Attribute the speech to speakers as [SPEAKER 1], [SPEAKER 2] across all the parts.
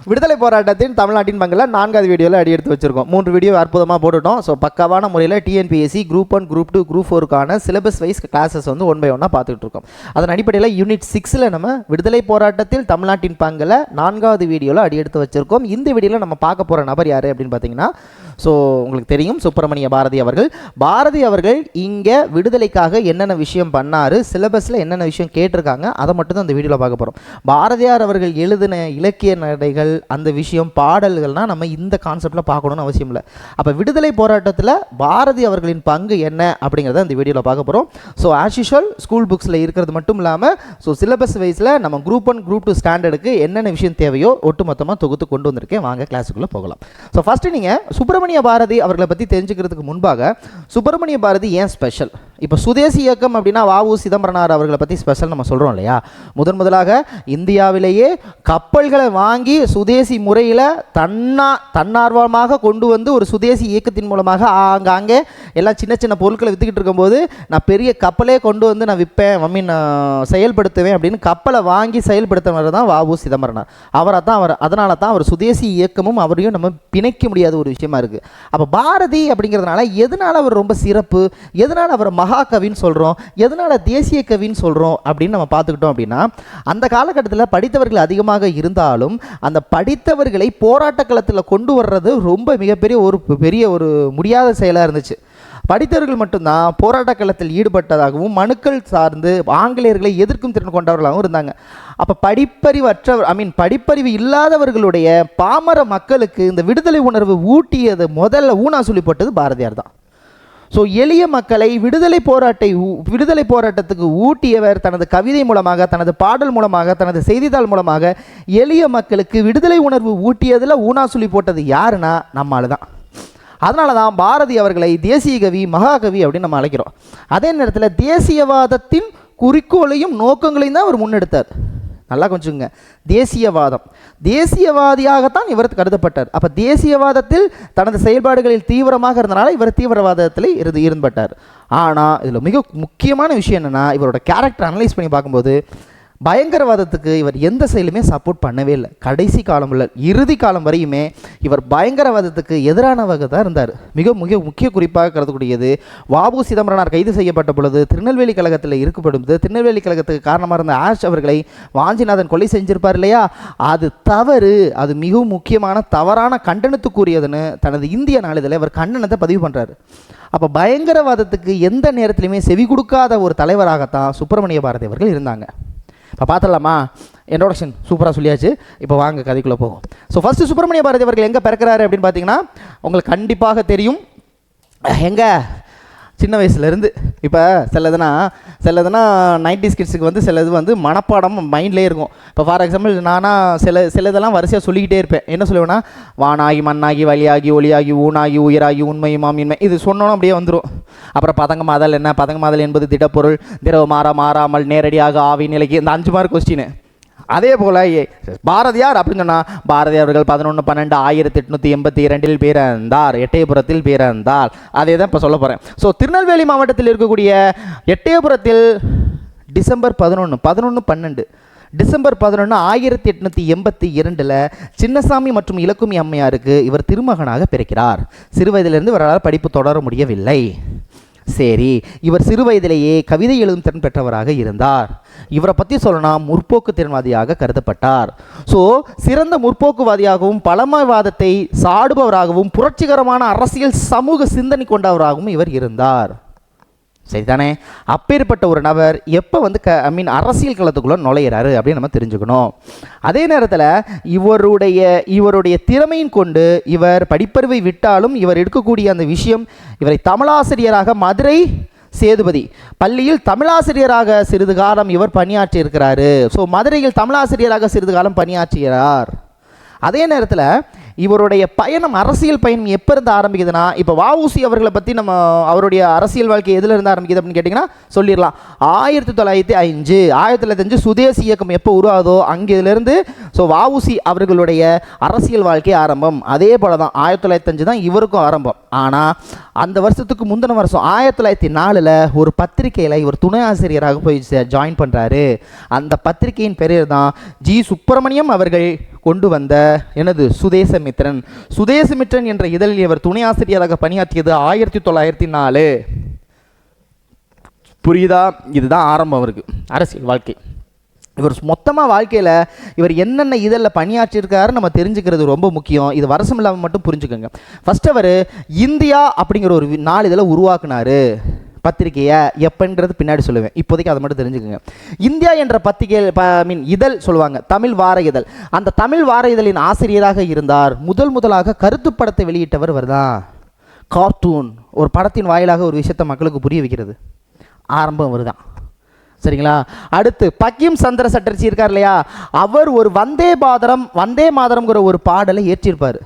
[SPEAKER 1] விடுதலை போராட்டத்தின் தமிழ்நாட்டின் பங்கில் 4வது வீடியோவில் அடி எடுத்து வச்சிருக்கோம். 3 வீடியோ அற்புதமாக போட்டுட்டோம். ஸோ பக்காவான முறையில் டிஎன்பிஎஸ்சி குரூப் 1, குரூப் 2, குரூப் 4க்கான சிலபஸ் வைஸ் கிளாஸஸ் வந்து 1 by 1 பார்த்துட்டு இருக்கோம். அதன் அடிப்படையில் யூனிட் 6ல் நம்ம விடுதலை போராட்டத்தில் தமிழ்நாட்டின் பங்கில் 4வது வீடியோவில் அடி எடுத்து வச்சிருக்கோம். இந்த வீடியோவில் நம்ம பார்க்க போகிற நபர் யார் அப்படின்னு பார்த்தீங்கன்னா, ஸோ உங்களுக்கு தெரியும், சுப்பிரமணிய பாரதி அவர்கள். பாரதி அவர்கள் இங்கே விடுதலைக்காக என்னென்ன விஷயம் பண்ணார், சிலபஸில் என்னென்ன விஷயம் கேட்டிருக்காங்க, அதை மட்டும் தான் அந்த வீடியோவில் பார்க்க போகிறோம். பாரதியார் அவர்கள் எழுதின இலக்கிய நடைகள், அந்த விஷயம், பாடல்கள்னால் நம்ம இந்த கான்செப்டில் பார்க்கணுன்னு அவசியம் இல்லை. அப்போ விடுதலை போராட்டத்தில் பாரதி அவர்களின் பங்கு என்ன அப்படிங்கிறத அந்த வீடியோவில் பார்க்க போகிறோம். ஸோ ஆஸ் யூஷுவல் ஸ்கூல் புக்ஸில் இருக்கிறது மட்டும் இல்லாமல் ஸோ சிலபஸ் வைஸில் நம்ம குரூப் 1, குரூப் 2 ஸ்டாண்டர்டுக்கு என்னென்ன விஷயம் தேவையோ ஒட்டுமொத்தமாக தொகுத்து கொண்டு வந்திருக்கேன். வாங்க கிளாஸுக்குள்ளே போகலாம். ஸோ ஃபஸ்ட்டு நீங்கள் சுப்பிரமணிய பாரதி அவர்களை பற்றி தெரிஞ்சுக்கிறதுக்கு முன்பாக, சுப்பிரமணிய பாரதி ஏன் ஸ்பெஷல்? இப்போ சுதேசி இயக்கம் அப்படின்னா வ.உ. சிதம்பரனார் அவர்களை பற்றி ஸ்பெஷல் நம்ம சொல்கிறோம் இல்லையா? முதலாக இந்தியாவிலேயே கப்பல்களை வாங்கி சுதேசி முறையில் தன்னார்வமாக கொண்டு வந்து ஒரு சுதேசி இயக்கத்தின் மூலமாக அங்கே எல்லாம் சின்ன சின்ன பொருட்களை விற்றுக்கிட்டு இருக்கும்போது, நான் பெரிய கப்பலே கொண்டு வந்து நான் விற்பேன், செயல்படுத்துவேன் அப்படின்னு கப்பலை வாங்கி செயல்படுத்தினவர் தான் வ.உ. சிதம்பரனார். அதனால தான் அவர் சுதேசி இயக்கமும் அவரையும் நம்ம பிணைக்க முடியாத ஒரு விஷயமா இருக்குது. அப்போ பாரதி அப்படிங்கிறதுனால எதனால் அவர் ரொம்ப சிறப்பு, எதனால் அவரை மகாகவின்னு சொல்கிறோம், எதனால் தேசிய கவின்னு சொல்கிறோம் அப்படின்னு நம்ம பார்த்துக்கிட்டோம் அப்படின்னா, அந்த காலகட்டத்தில் படித்தவர்கள் அதிகமாக இருந்தாலும் அந்த படித்தவர்களை போராட்ட களத்தில் கொண்டு வர்றது ரொம்ப பெரிய ஒரு முடியாத செயலாக இருந்துச்சு. படித்தவர்கள் மட்டும்தான் போராட்ட களத்தில் ஈடுபட்டதாகவும் மனுக்கள் சார்ந்து ஆங்கிலேயர்களை எதிர்க்கும் திறன் கொண்டவர்களாகவும் இருந்தாங்க. அப்போ படிப்பறிவு இல்லாதவர்களுடைய பாமர மக்களுக்கு இந்த விடுதலை உணர்வு ஊட்டியது முதல்ல ஊனா சொல்லி போட்டது பாரதியார் தான். ஸோ எளிய மக்களை விடுதலை போராட்டத்துக்கு ஊட்டியவர் தனது கவிதை மூலமாக, தனது பாடல் மூலமாக, தனது செய்தித்தாள் மூலமாக எளிய மக்களுக்கு விடுதலை உணர்வு ஊட்டியதில் ஊனா சொல்லி போட்டது யாருன்னா நம்மால் தான். அதனால தான் பாரதி அவர்களை தேசிய கவி, மகாகவி அப்படின்னு நம்ம அழைக்கிறோம். அதே நேரத்தில் தேசியவாதத்தின் குறிக்கோளையும் நோக்கங்களையும் தான் அவர் முன்னெடுத்தார். நல்லா கொஞ்சங்க, தேசியவாதியாகத்தான் இவர் கருதப்பட்டார். அப்போ தேசியவாதத்தில் தனது செயல்பாடுகளில் தீவிரமாக இருந்தனால இவர் தீவிரவாதத்தில் இருந்துபட்டார். ஆனால் இதில் மிக முக்கியமான விஷயம் என்னென்னா, இவரோட கேரக்டர் அனலைஸ் பண்ணி பார்க்கும்போது பயங்கரவாதத்துக்கு இவர் எந்த செயலுமே சப்போர்ட் பண்ணவே இல்லை. கடைசி காலம் இல்லை, இறுதி காலம் வரையுமே இவர் பயங்கரவாதத்துக்கு எதிரானவங்க தான் இருந்தார். மிக முக்கிய குறிப்பாக கருதக்கூடியது, வ.உ. சிதம்பரனார் கைது செய்யப்பட்ட பொழுது திருநெல்வேலி கழகத்தில் இருக்கப்படுவது, திருநெல்வேலி கழகத்துக்கு காரணமாக இருந்த ஆஷ் அவர்களை வாஞ்சிநாதன் கொலை செஞ்சிருப்பார் இல்லையா? அது தவறு, அது மிகவும் முக்கியமான தவறான கண்டனத்துக்குரியதுன்னு தனது இந்திய நாளிதழில் இவர் கண்டனத்தை பதிவு பண்ணுறாரு. அப்போ பயங்கரவாதத்துக்கு எந்த நேரத்திலையுமே செவி கொடுக்காத ஒரு தலைவராகத்தான் சுப்பிரமணிய பாரதி அவர்கள் இருந்தாங்க. இப்போ பார்த்துடலாமா? இன்ட்ரோடக்ஷன் சூப்பராக சொல்லியாச்சு. இப்போ வாங்க கதைக்குள்ளே போகும். ஸோ ஃபஸ்ட்டு சுப்பிரமணிய பாரதி அவர்கள் எங்கே பிறக்கிறாரு அப்படின்னு பார்த்தீங்கன்னா, உங்களுக்கு கண்டிப்பாக தெரியும். எங்கே சின்ன வயசுலேருந்து இப்போ சிலதுனா 90s கிட்ஸுக்கு வந்து சிலது வந்து மனப்பாடம் மைண்ட்லேயே இருக்கும். இப்போ ஃபார் எக்ஸாம்பிள் நானாக சிலதெல்லாம் வரிசையாக சொல்லிக்கிட்டே இருப்பேன். என்ன சொல்லுவேன்னா, வானாகி மண்ணாகி வழியாகி ஒளியாகி ஊனாகி உயிராகி உண்மையுமாம் இன்மை, இது சொன்னோன்னா அப்படியே வந்துடும். அப்புறம் பதங்க மாதல் என்ன? பதங்க மாதல் என்பது திடப்பொருள், திரவ மாறாமல் நேரடியாக ஆவி நிலைக்கு, இந்த 5 மார்க் கொஸ்டின். அதே போல் பாரதியார் அப்படின்னு சொன்னால், பாரதியார் அவர்கள் 11/12/1882 பிறந்தார், எட்டயபுரத்தில் பிறந்தார். அதே தான் இப்போ சொல்ல போகிறேன். ஸோ திருநெல்வேலி மாவட்டத்தில் இருக்கக்கூடிய எட்டயபுரத்தில் டிசம்பர் 11 டிசம்பர் 11 1882 சின்னசாமி மற்றும் இலக்குமி அம்மையாருக்கு இவர் திருமகனாக பிறக்கிறார். சிறு வயதிலிருந்து இவரால் படிப்பு தொடர முடியவில்லை. சரி, இவர் சிறு வயதிலேயே கவிதை எழுதும் திறன் பெற்றவராக இருந்தார். இவரை பற்றி சொல்லணும்னா முற்போக்கு திறன்வாதியாக கருதப்பட்டார். ஸோ சிறந்த முற்போக்குவாதியாகவும் பழமைவாதத்தை சாடுபவராகவும் புரட்சிகரமான அரசியல் சமூக சிந்தனை கொண்டவராகவும் இவர் இருந்தார். சரிதானே? அப்பேற்பட்ட ஒரு நபர் எப்போ வந்து அரசியல் களத்துக்குள்ளே நுழையிறாரு அப்படின்னு நம்ம தெரிஞ்சுக்கணும். அதே நேரத்தில் இவருடைய திறமையின் கொண்டு இவர் படிப்பறிவை விட்டாலும் இவர் எடுக்கக்கூடிய அந்த விஷயம், இவரை தமிழாசிரியராக மதுரை சேதுபதி பள்ளியில் தமிழாசிரியராக சிறிது காலம் இவர் பணியாற்றி இருக்கிறாரு. ஸோ மதுரையில் தமிழாசிரியராக சிறிது காலம் பணியாற்றுகிறார். அதே நேரத்தில் இவருடைய பயணம், அரசியல் பயணம் எப்போ இருந்து ஆரம்பிக்குதுன்னா, இப்போ வ.உ.சி அவர்களை பற்றி நம்ம அவருடைய அரசியல் வாழ்க்கை எதில் இருந்து ஆரம்பிக்குது அப்படின்னு கேட்டிங்கன்னா சொல்லிடலாம். 1905 சுதேசி இயக்கம் எப்போ உருவாகுதோ அங்கிருந்து ஸோ வ.உ.சி அவர்களுடைய அரசியல் வாழ்க்கை ஆரம்பம். அதே போல தான் 1905 தான் இவருக்கும் ஆரம்பம். ஆனால் அந்த வருஷத்துக்கு முந்தின வருஷம் 1904 ஒரு பத்திரிகையில் இவர் துணை ஆசிரியராக போய் ஜாயின் பண்ணுறாரு. அந்த பத்திரிகையின் பெயர் தான் ஜி. சுப்பிரமணியம் அவர்கள் கொண்டு வந்த எனது சுதேசமித்திரன். சுதேசமித்திரன் என்ற இதழில் இவர் துணை ஆசிரியராக பணியாற்றியது 1904. புரியுதா? இதுதான் ஆரம்பம் அவருக்கு அரசியல் வாழ்க்கை. இவர் மொத்தமாக வாழ்க்கையில் இவர் என்னென்ன இதழில் பணியாற்றியிருக்காரு நம்ம தெரிஞ்சுக்கிறது ரொம்ப முக்கியம். இது வருஷம் இல்லாமல் மட்டும் புரிஞ்சுக்கோங்க. ஃபஸ்ட்டு அவர் இந்தியா அப்படிங்கிற ஒரு நாளிதழை உருவாக்குனார். பத்திரிகையை எப்பன்றது பின்னாடி சொல்லுவேன், இப்போதைக்கு அதை மட்டும் தெரிஞ்சுக்கோங்க. இந்தியா என்ற பத்திரிகை இதழ் சொல்லுவாங்க, தமிழ் வார இதழ். அந்த தமிழ் வார இதழின் ஆசிரியராக இருந்தார். முதலாக கருத்து படத்தை வெளியிட்டவர் வருதான். கார்ட்டூன், ஒரு படத்தின் வாயிலாக ஒரு விஷயத்தை மக்களுக்கு புரிய வைக்கிறது ஆரம்பம் வருதான். சரிங்களா? அடுத்து பக்கிம் சந்திர சட்டர்ஜி இருக்கார் இல்லையா, அவர் ஒரு வந்தே மாதரம்ங்கிற ஒரு பாடலை ஏற்றிருப்பார்.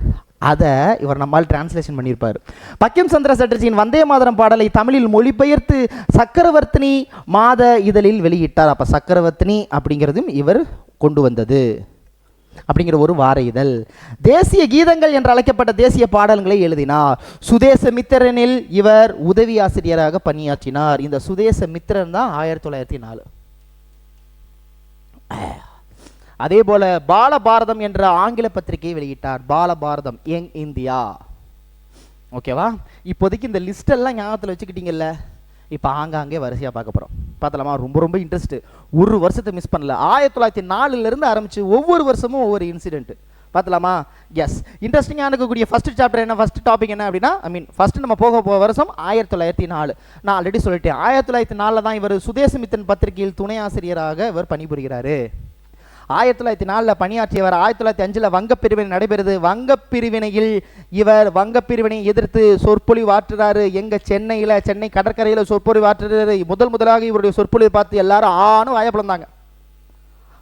[SPEAKER 1] அதை இவர் நம்மால் டிரான்ஸ்லேஷன் பண்ணியிருப்பார். பக்கிம் சந்திர சட்டர்ஜியின் வந்தே மாதரம் பாடலை தமிழில் மொழிபெயர்த்து சக்கரவர்த்தினி மாத இதழில் வெளியிட்டார். அப்போ சக்கரவர்த்தினி அப்படிங்கிறதும் இவர் கொண்டு வந்தது அப்படிங்கிற ஒரு வார இதழ். தேசிய கீதங்கள் என்று அழைக்கப்பட்ட தேசிய பாடல்களை எழுதினார். சுதேசமித்திரனில் இவர் உதவி ஆசிரியராக பணியாற்றினார். இந்த சுதேசமித்திரன் தான் 1904. அதே போல பாலபாரதம் என்ற ஆங்கில பத்திரிகையை வெளியிட்டார். Balabharatham, young India. ஓகேவா? இப்போதைக்கு இந்த லிஸ்டெல்லாம் ஞாபகத்தில் வச்சுக்கிட்டீங்கல்ல. இப்போ ஆங்காங்கே வரிசையாக பார்க்க போகிறோம். பார்த்தலாமா? ரொம்ப ரொம்ப இன்ட்ரெஸ்ட்டு. ஒரு வருஷத்தை மிஸ் பண்ணல. 1904 ஆரம்பித்து ஒவ்வொரு வருஷமும் ஒவ்வொரு இன்சிடென்ட்டு பார்த்தலாமா? எஸ், இன்ட்ரெஸ்டிங்காக இருக்கக்கூடிய ஃபஸ்ட்டு சாப்டர் என்ன, ஃபஸ்ட் டாபிக் என்ன அப்படின்னா, ஃபஸ்ட்டு நம்ம போக வருஷம் 1904. நான் ஆல்ரெடி சொல்லிட்டேன். 1904 தான் இவர் சுதேசமித்திரன் பத்திரிகையில் துணை ஆசிரியராக இவர் பணிபுரிகிறாரு. 1904 பணியாற்றியவர். 1905 வங்கப்பிரிவினை நடைபெறுது. வங்கப்பிரிவினையில் இவர் வங்கப்பிரிவினை எதிர்த்து சொற்பொழிவு ஆற்றுறாரு. சென்னை கடற்கரையில் சொற்பொழிவு ஆற்றுறாரு. முதலாக இவருடைய சொற்பொழிவை பார்த்து எல்லாரும் ஆணும் வாயப்பிழந்தாங்க.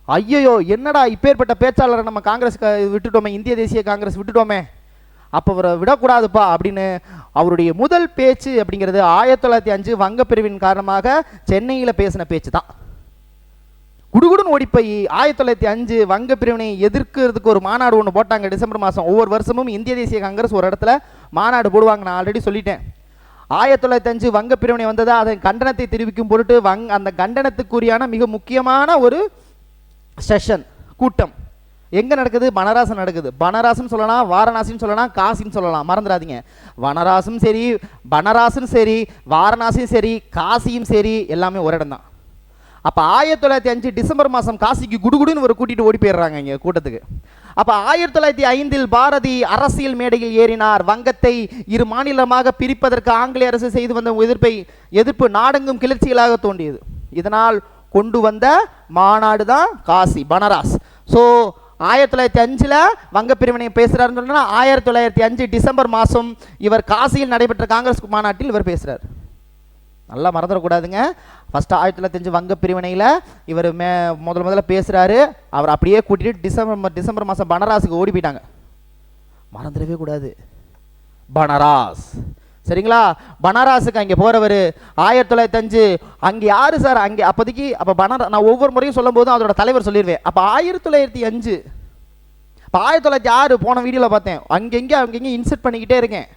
[SPEAKER 1] ஐயோ, என்னடா இப்பேற்பட்ட பேச்சாளரை நம்ம காங்கிரஸ் விட்டுட்டோமே, இந்திய தேசிய காங்கிரஸ் விட்டுட்டோமே, அப்போ அவரை விடக்கூடாதுப்பா அப்படின்னு அவருடைய முதல் பேச்சு அப்படிங்கிறது 1905 வங்கப்பிரிவின் காரணமாக சென்னையில் பேசின பேச்சு தான். குடுகுடுன்னு ஓடிப்போய் 1905 வங்க பிரிவினை எதிர்க்கிறதுக்கு ஒரு மாநாடு ஒன்று போட்டாங்க டிசம்பர் மாதம். ஒவ்வொரு வருஷமும் இந்திய தேசிய காங்கிரஸ் ஒரு இடத்துல மாநாடு போடுவாங்க. நான் ஆல்ரெடி சொல்லிட்டேன். 1905 வங்க பிரிவினை வந்தது. அதன் கண்டனத்தை தெரிவிக்கும் பொருட்டு அந்த கண்டனத்துக்குரியான மிக முக்கியமான ஒரு செஷன் கூட்டம் எங்கே நடக்குது? பனாரஸ் நடக்குது. பனாரஸ்ன்னு சொல்லலாம், வாரணாசின்னு சொல்லலாம், காசின்னு சொல்லலாம், மறந்துடாதீங்க. பனாரஸும் சரி, வாரணாசியும் சரி, காசியும் சரி, எல்லாமே ஒரு இடம் தான். அப்போ 1905 டிசம்பர் மாதம் காசிக்கு குடுகுடுன்னு ஒரு கூட்டிகிட்டு ஓடி போயிடுறாங்க இங்கே கூட்டத்துக்கு. அப்போ 1905 பாரதி அரசியல் மேடையில் ஏறினார். வங்கத்தை இரு மாநிலமாக பிரிப்பதற்கு ஆங்கிலேய அரசு செய்து வந்த எதிர்ப்பு நாடெங்கும் கிளர்ச்சிகளாக தோன்றியது. இதனால் கொண்டு வந்த மாநாடு தான் காசி, பனாரஸ். ஸோ 1905 வங்க பிரிவினை பேசுகிறாருன்னு சொன்னால் 1905 டிசம்பர் மாதம் இவர் காசியில் நடைபெற்ற காங்கிரஸ் மாநாட்டில் இவர் பேசுகிறார். நல்லா மறந்துடக்கூடாதுங்க. ஃபஸ்ட்டு 1905 வங்க பிரிவினையில் இவர் முதல்ல பேசுகிறாரு. அவர் அப்படியே கூட்டிகிட்டு டிசம்பர் மாதம் பனாரஸுக்கு ஓடி போயிட்டாங்க. மறந்துடவே கூடாது, பனாரஸ். சரிங்களா? பனாரஸுக்கு அங்கே போகிறவர் 1905. அங்கே யார் சார்? அங்கே அப்போதைக்கு நான் ஒவ்வொரு முறையும் சொல்லும் போதும் அதோட தலைவர் சொல்லிடுவேன். அப்போ 1905, இப்போ 1906 போன வீடியோவில் பார்த்தேன். அங்கங்கே இன்செர்ட் பண்ணிக்கிட்டே இருக்கேன்.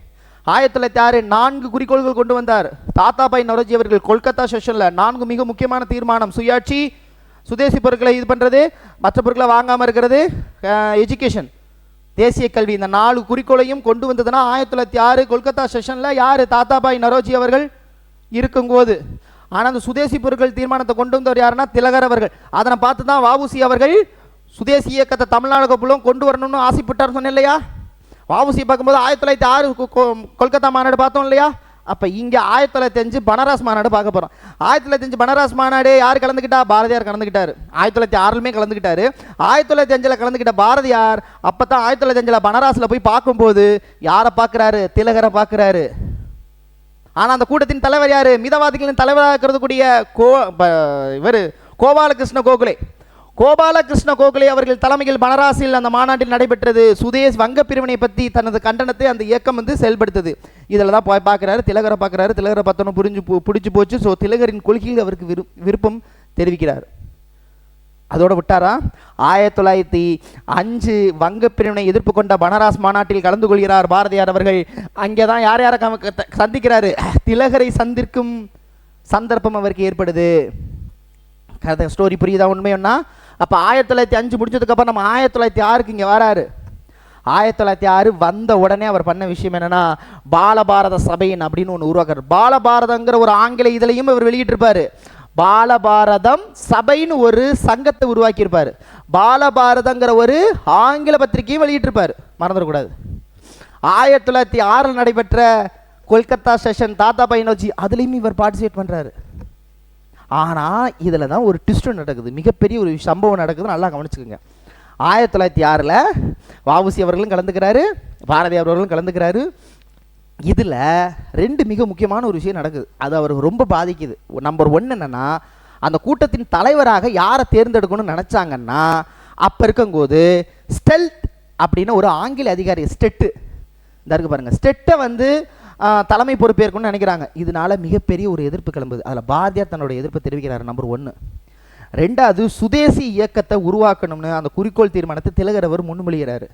[SPEAKER 1] 1906 4 குறிக்கோள்கள் கொண்டு வந்தார் தாத்தாபாய் நவரோஜி அவர்கள். கொல்கத்தா செஷனில் 4 மிக முக்கியமான தீர்மானம்: சுயாட்சி, சுதேசி பொருட்களை இது பண்ணுறது, மற்ற பொருட்களை வாங்காமல் இருக்கிறது, எஜுகேஷன், தேசிய கல்வி. இந்த 4 குறிக்கோளையும் கொண்டு வந்ததுன்னா 1906 கொல்கத்தா செஷனில் யார்? தாத்தாபாய் நவரோஜி அவர்கள் இருக்கும்போது. ஆனால் அந்த சுதேசி பொருட்கள் தீர்மானத்தை கொண்டு வந்தவர் யாருன்னா திலகர் அவர்கள். அதனை பார்த்து தான் வஉசி அவர்கள் சுதேசி இயக்கத்தை தமிழ்நாடு புலம் கொண்டு வரணும்னு ஆசைப்பட்டார் சொன்னேன் இல்லையா? வஉசி பார்க்கும்போது 1906 கொல்கத்தா மாநாடு பார்த்தோம் இல்லையா? அப்போ இங்கே 1905 பனாரஸ் மாநாடு பார்க்க போகிறோம். 1905 பனாரஸ் மாநாடு யார் கலந்துக்கிட்டா? பாரதியார் கலந்துக்கிட்டார். 1906 கலந்துக்கிட்டாரு. 1905 கலந்துக்கிட்ட பாரதியார் அப்போ தான் 1905 பனாரஸில் போய் பார்க்கும்போது யாரை பார்க்குறாரு? திலகரை பார்க்குறாரு. ஆனால் அந்த கூட்டத்தின் தலைவர் யார்? மிதவாதிகளின் தலைவராக இருக்கக்கூடிய இவர் கோபாலகிருஷ்ண கோகலே. கோபாலகிருஷ்ண கோகலே அவர்கள் தலைமையில் பனாரஸில் அந்த மாநாட்டில் நடைபெற்றது. சுதேஷ் வங்க பிரிவினை பற்றி தனது கண்டனத்தை அந்த இயக்கம் செயல்படுத்துது. இதில் தான் போய் பார்க்குறாரு, திலகரை பார்க்குறாரு. திலகரை பார்த்தோன்னு பிடிச்சி போச்சு. ஸோ திலகரின் கொள்கையில் அவருக்கு விருப்பம் தெரிவிக்கிறார். அதோட விட்டாரா? 1905 வங்க பிரிவினை எதிர்ப்பு கொண்ட பனாரஸ் மாநாட்டில் கலந்து கொள்கிறார் பாரதியார் அவர்கள். அங்கே தான் யாரை சந்திக்கிறாரு? திலகரை சந்திக்கும் சந்தர்ப்பம் அவருக்கு ஏற்படுது. கதை ஸ்டோரி புரியுதா? உண்மைன்னா அப்போ 1905 முடிஞ்சதுக்கப்புறம் நம்ம 1906க்கு இங்கே வராரு. 1906 வந்த உடனே அவர் பண்ண விஷயம் என்னன்னா, பாலபாரத சபையின் அப்படின்னு ஒன்று உருவாக்குறாரு. பாலபாரதங்கிற ஒரு ஆங்கில இதழையும் இவர் வெளியிட்டிருப்பாரு. பாலபாரதம் சபைன்னு ஒரு சங்கத்தை உருவாக்கியிருப்பார். பாலபாரதங்கிற ஒரு ஆங்கில பத்திரிகையும் வெளியிட்டிருப்பார், மறந்துடக்கூடாது. 1906 நடைபெற்ற கொல்கத்தா செஷன் தாத்தாபாய் நோஜி அதுலேயும் இவர் பார்ட்டிசிபேட் பண்ணுறாரு. ஆனால் இதில் தான் ஒரு ட்விஸ்ட் நடக்குது, மிகப்பெரிய ஒரு சம்பவம் நடக்குது, நல்லா கவனிச்சுக்கோங்க. 1906 வஉசி அவர்களும் கலந்துக்கிறாரு, பாரதியார் அவர்களும் கலந்துக்கிறாரு. இதில் 2 மிக முக்கியமான ஒரு விஷயம் நடக்குது, அது அவருக்கு ரொம்ப பாதிக்குது. நம்பர் 1 என்னென்னா, அந்த கூட்டத்தின் தலைவராக யாரை தேர்ந்தெடுக்கணும்னு நினச்சாங்கன்னா, அப்போ இருக்கும்போது ஸ்டெல்ட் அப்படின்னு ஒரு ஆங்கில அதிகாரி, ஸ்டெட்டு இந்த இருக்கு பாருங்கள், ஸ்டெட்டை வந்து தலைமை பொறுப்பேற்கணும்னு நினைக்கிறாங்க. இதனால மிகப்பெரிய ஒரு எதிர்ப்பு கிளம்புது. அதில் பாரதியார் தன்னோட எதிர்ப்பை தெரிவிக்கிறார், நம்பர் 1. 2வது, சுதேசி இயக்கத்தை உருவாக்கணும்னு அந்த குறிக்கோள் தீர்மானத்தை திலகர் அவர் முன்மொழிகிறாரு.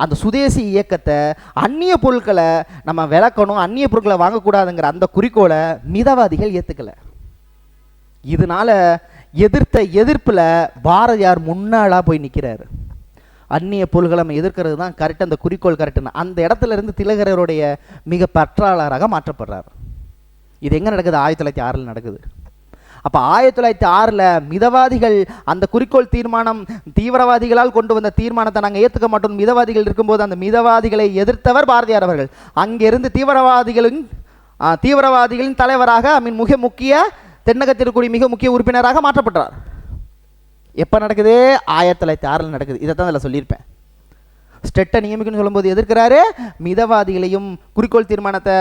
[SPEAKER 1] அந்த சுதேசி இயக்கத்தை, அந்நிய பொருட்களை நம்ம விளக்கணும், அந்நிய பொருட்களை வாங்கக்கூடாதுங்கிற அந்த குறிக்கோளை மிதவாதிகள் ஏற்றுக்கலை. இதனால எதிர்ப்பில் பாரதியார் முன்னாளாக போய் நிற்கிறார். அந்நிய பொருள்களை நம்ம எதிர்க்கிறது தான் கரெக்ட், அந்த குறிக்கோள் கரெக்டுன்னு அந்த இடத்துல இருந்து திலகருடைய மிக பற்றாளராக மாற்றப்படுறார். இது எங்கே நடக்குது? 1906 நடக்குது. அப்போ 1906 மிதவாதிகள் அந்த குறிக்கோள் தீர்மானம், தீவிரவாதிகளால் கொண்டு வந்த தீர்மானத்தை நாங்கள் ஏற்றுக்க மாட்டோம் மிதவாதிகள் இருக்கும்போது அந்த மிதவாதிகளை எதிர்த்தவர் பாரதியார் அவர்கள். அங்கிருந்து தீவிரவாதிகளின் தலைவராக மிக முக்கிய தென்னகத்திற்குரிய மிக முக்கிய உறுப்பினராக மாற்றப்பட்டார். எப்போ நடக்குது? 1906 நடக்குது. இதை தான் அதில் சொல்லியிருப்பேன். ஸ்டெட்டை நியமிக்கணும்னு சொல்லும்போது எதிர்க்கிறாரு, மிதவாதிகளையும் குறிக்கோள் தீர்மானத்தை,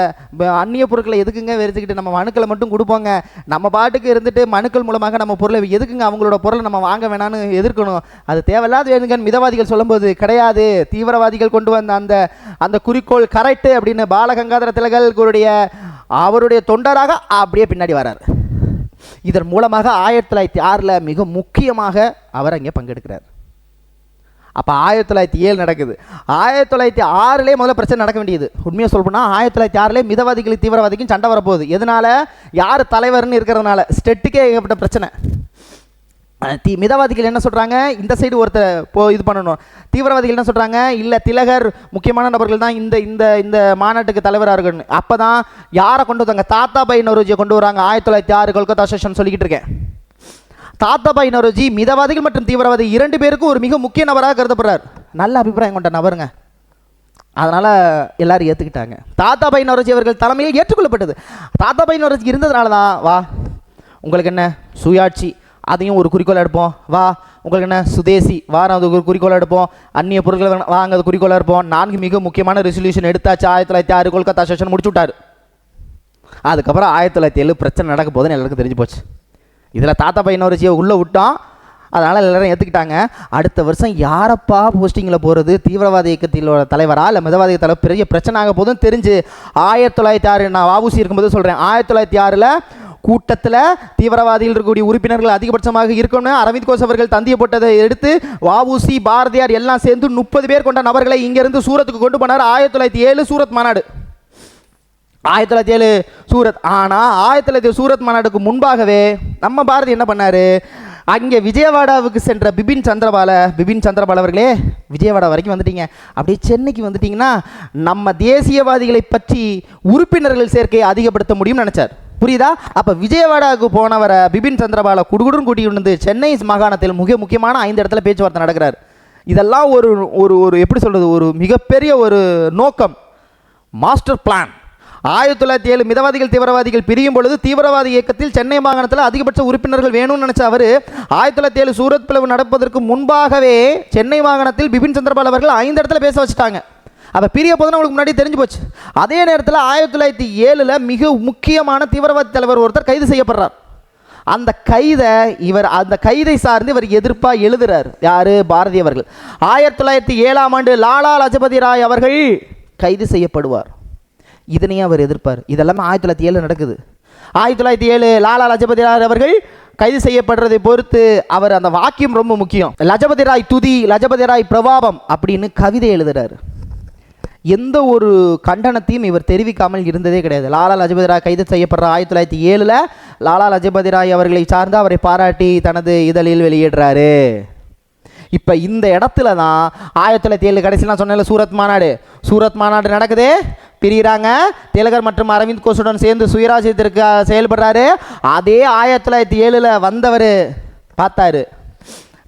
[SPEAKER 1] அந்நிய பொருட்களை எதுக்குங்க வெறுத்துக்கிட்டு நம்ம மனுக்களை மட்டும் கொடுப்போங்க, நம்ம பாட்டுக்கு இருந்துட்டு மனுக்கள் மூலமாக நம்ம பொருளை எதுக்குங்க அவங்களோட பொருளை நம்ம வாங்க வேணான்னு எதிர்க்கணும், அது தேவையில்லாத வேணுங்கன்னு மிதவாதிகள் சொல்லும்போது, கிடையாது தீவிரவாதிகள் கொண்டு வந்த அந்த குறிக்கோள் கரெக்டு அப்படின்னு பாலகங்காதர திலகருடைய அவருடைய தொண்டராக அப்படியே பின்னாடி வராரு. இதன் மூலமாக 1906 மிக முக்கியமாக அவர் அங்கே பங்கெடுக்கிறார். அப்போ 1907 நடக்குது. 1906 முதல்ல பிரச்சனை நடக்க வேண்டியது. உண்மையாக சொல்லப்போனால் 1906 மிதவாதிகளுக்கு தீவிரவாதிக்கும் சண்டை வரப்போகுது. எதனால? யார் தலைவர்னு இருக்கிறதுனால. ஸ்டெட்டுக்கே ஏகப்பட்ட பிரச்சனை. மிதவாதிகள் என்ன சொல்கிறாங்க, இந்த சைடு ஒருத்தர் இது பண்ணணும். தீவிரவாதிகள் என்ன சொல்கிறாங்க, இல்லை திலகர் முக்கியமான நபர்கள் தான் இந்த இந்த இந்த மாநாட்டுக்கு தலைவராக இருக்கணும். அப்போ தான் யாரை கொண்டு வந்தாங்க? தாத்தாபாய் நௌரோஜியை கொண்டு வராங்க. 1906 கொல்கத்தா செஷன் சொல்லிக்கிட்டு இருக்கேன். தாத்தாபாய் நௌரோஜி மிதவாதிகள் மற்றும் தீவிரவாதி 2 பேருக்கும் ஒரு மிக முக்கிய நபராக கருதப்படுறார். நல்ல அபிப்பிராயம் கொண்ட நபருங்க. அதனால் எல்லாரும் ஏற்றுக்கிட்டாங்க. தாத்தாபாய் நௌரோஜி அவர்கள் தலைமையில் ஏற்றுக்கொள்ளப்பட்டது. தாத்தாபாய் நௌரோஜி இருந்ததுனால தான், வா உங்களுக்கு என்ன சுயாட்சி, அதையும் ஒரு குறிக்கோள் எடுப்போம், வா உங்களுக்கு என்ன சுதேசி, வாரம் அது ஒரு குறிக்கோள் எடுப்போம், அந்நிய பொருட்கள் வாங்க அது குறிக்கோளாக இருப்போம். 4 மிக முக்கியமான ரெசல்யூஷன் எடுத்தாச்சு. 1906 கொல்கத்தா செஷன் முடிச்சு விட்டார். அதுக்கப்புறம் 1907 பிரச்சனை நடக்க போதுன்னு எல்லாருக்கும் தெரிஞ்சு போச்சு. இதில் தாத்தாபாய் நௌரோஜியை உள்ளே விட்டோம், அதனால் எல்லோரும் ஏற்றுக்கிட்டாங்க. அடுத்த வருஷம் யாரப்பா போஸ்டிங்கில் போகிறது, தீவிரவாத இயக்கத்திலோட தலைவரா இல்லை மிதவாத தலைவர், பெரிய பிரச்சனை ஆக போதும் தெரிஞ்சு 1906 நான் வஉசி இருக்கும்போது சொல்கிறேன், 1906 கூட்டத்தில் தீவிரவாதிகள் இருக்கக்கூடிய உறுப்பினர்கள் அதிகபட்சமாக இருக்கணும்னு அரவிந்த் கோஷ் அவர்கள் தந்திய போட்டதை எடுத்து வஉசி பாரதியார் எல்லாம் சேர்ந்து 30 பேர் கொண்ட நபர்களை இங்கேருந்து சூரத்துக்கு கொண்டு போனார். 1907 சூரத் மாநாடு. 1907 சூரத். ஆனால் 1907 சூரத் மாநாடுக்கு முன்பாகவே நம்ம பாரதி என்ன பண்ணார், அங்கே விஜயவாடாவுக்கு சென்ற பிபின் சந்திரபால் அவர்களே, விஜயவாடா வரைக்கும் வந்துட்டீங்க, அப்படியே சென்னைக்கு வந்துட்டீங்கன்னா நம்ம தேசியவாதிகளை பற்றி உறுப்பினர்கள் சேர்க்கையை அதிகப்படுத்த முடியும்னு நினச்சார். புரியுதா? அப்போ விஜயவாடாவுக்கு போனவரை பிபின் சந்திரபாலை குடுகுடுன்னு கூட்டி வந்து சென்னை மாகாணத்தில் மிக முக்கியமான 5 இடத்துல பேச்சுவார்த்தை நடக்கிறார். இதெல்லாம் ஒரு ஒரு எப்படி சொல்கிறது, ஒரு மிகப்பெரிய ஒரு நோக்கம், மாஸ்டர் பிளான். 1907 மிதவாதிகள் தீவிரவாதிகள் பிரியும் பொழுது தீவிரவாத இயக்கத்தில் சென்னை மாகாணத்தில் அதிகபட்ச உறுப்பினர்கள் வேணும்னு நினச்ச அவர் 1907 சூரத் பிளவு நடப்பதற்கு முன்பாகவே சென்னை மாகாணத்தில் பிபின் சந்திரபால் அவர்கள் 5 இடத்துல பேச வச்சுட்டாங்க. அப்போ பிரிய போதுன்னு அவங்களுக்கு முன்னாடி தெரிஞ்சு போச்சு. அதே நேரத்தில் 1907 மிக முக்கியமான தீவிரவாத தலைவர் ஒருத்தர் கைது செய்யப்படுறார். அந்த கைதை சார்ந்து இவர் எதிர்ப்பாக எழுதுறார். யார்? பாரதி அவர்கள். 1907 லாலா லஜபதி ராய் அவர்கள் கைது செய்யப்படுவார். இதனையும் அவர் எதிர்ப்பார். இதெல்லாமே 1907 நடக்குது. 1907 லாலா லஜபதி ராய் அவர்கள் கைது செய்யப்படுறதை பொறுத்து அவர் அந்த வாக்கியம் ரொம்ப முக்கியம். லஜபதி ராய் துதி, லஜபதி ராய் பிரபாவம் அப்படின்னு கவிதை எழுதுறாரு. எந்த ஒரு கண்டனத்தையும் இவர் தெரிவிக்காமல் இருந்ததே கிடையாது. லாலா லஜபதி ராய் கைது செய்யப்படுற 1907 லாலா லஜபதி ராய் அவர்களை சார்ந்து அவரை பாராட்டி தனது இதழில் வெளியிடுறாரு. இப்போ இந்த இடத்துல தான் 1907 கடைசிலாம் சொன்னேன்ல சூரத் மாநாடு நடக்குது, பிரிகிறாங்க. திலகர் மற்றும் அரவிந்த் கோஷுடன் சேர்ந்து சுயராஜ்யத்திற்கு செயல்படுறாரு. அதே 1907 வந்தவர் பார்த்தாரு,